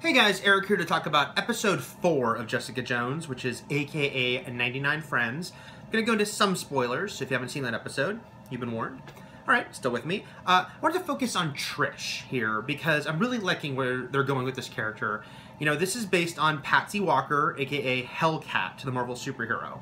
Hey guys, Eric here to talk about episode 4 of Jessica Jones, which is AKA 99 Friends. I'm going to go into some spoilers, so if you haven't seen that episode, you've been warned. Alright, still with me. I wanted to focus on Trish here, because I'm really liking where they're going with this character. You know, this is based on Patsy Walker, aka Hellcat, the Marvel superhero.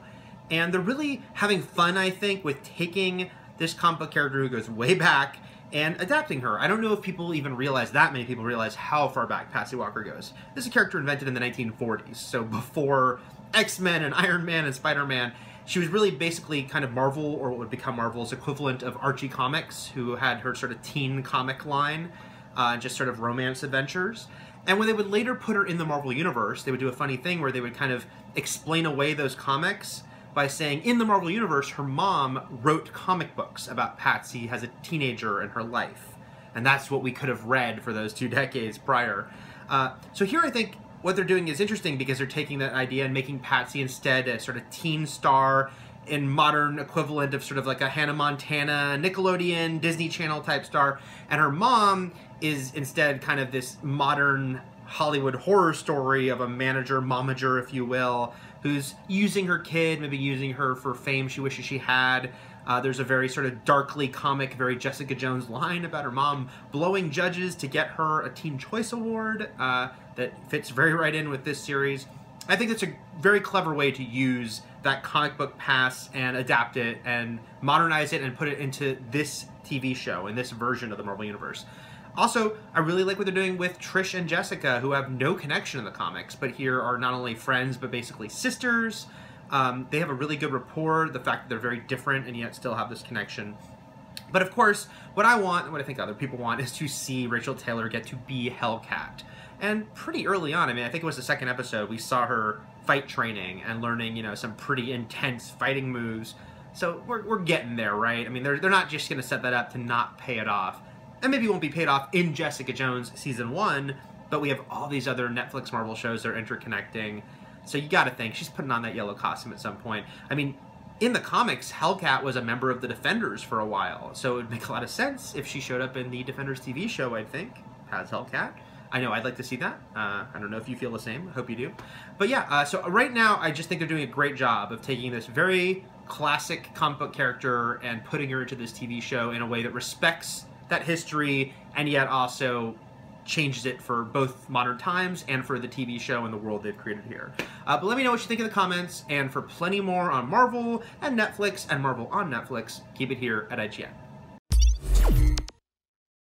And they're really having fun, I think, with taking this comic book character who goes way back and adapting her. I don't know if people even realize, that many people realize how far back Patsy Walker goes. This is a character invented in the 1940s, so before X-Men and Iron Man and Spider-Man. She was really basically kind of Marvel, or what would become Marvel's equivalent of Archie Comics, who had her sort of teen comic line, just sort of romance adventures. And when they would later put her in the Marvel Universe, they would do a funny thing where they would kind of explain away those comics by saying, in the Marvel Universe, her mom wrote comic books about Patsy as a teenager and her life. And that's what we could have read for those 2 decades prior. So here I think what they're doing is interesting because they're taking that idea and making Patsy instead a sort of teen star in modern equivalent of sort of like a Hannah Montana, Nickelodeon, Disney Channel type star. And her mom is instead kind of this modern Hollywood horror story of a manager, momager, if you will, who's using her kid, maybe using her for fame she wishes she had. There's a very sort of darkly comic, very Jessica Jones line about her mom blowing judges to get her a Teen Choice Award that fits very right in with this series. I think that's a very clever way to use that comic book past and adapt it and modernize it and put it into this TV show, in this version of the Marvel Universe. Also, I really like what they're doing with Trish and Jessica, who have no connection in the comics, but here are not only friends, but basically sisters. They have a really good rapport, the fact that they're very different and yet still have this connection. But of course, what I want, and what I think other people want, is to see Rachel Taylor get to be Hellcat. And pretty early on, I mean, I think it was the 2nd episode, we saw her fight training and learning, you know, some pretty intense fighting moves. So we're getting there, right? I mean, they're not just going to set that up to not pay it off. And maybe it won't be paid off in Jessica Jones Season 1, but we have all these other Netflix Marvel shows that are interconnecting. So you gotta think, she's putting on that yellow costume at some point. I mean, in the comics, Hellcat was a member of the Defenders for a while, so it would make a lot of sense if she showed up in the Defenders TV show, I think, as Hellcat. I know, I'd like to see that. I don't know if you feel the same. I hope you do. But yeah, so right now, I just think they're doing a great job of taking this very classic comic book character and putting her into this TV show in a way that respects that history and yet also changes it for both modern times and for the TV show and the world they've created here. But let me know what you think in the comments, and for plenty more on Marvel and Netflix and Marvel on Netflix, keep it here at IGN.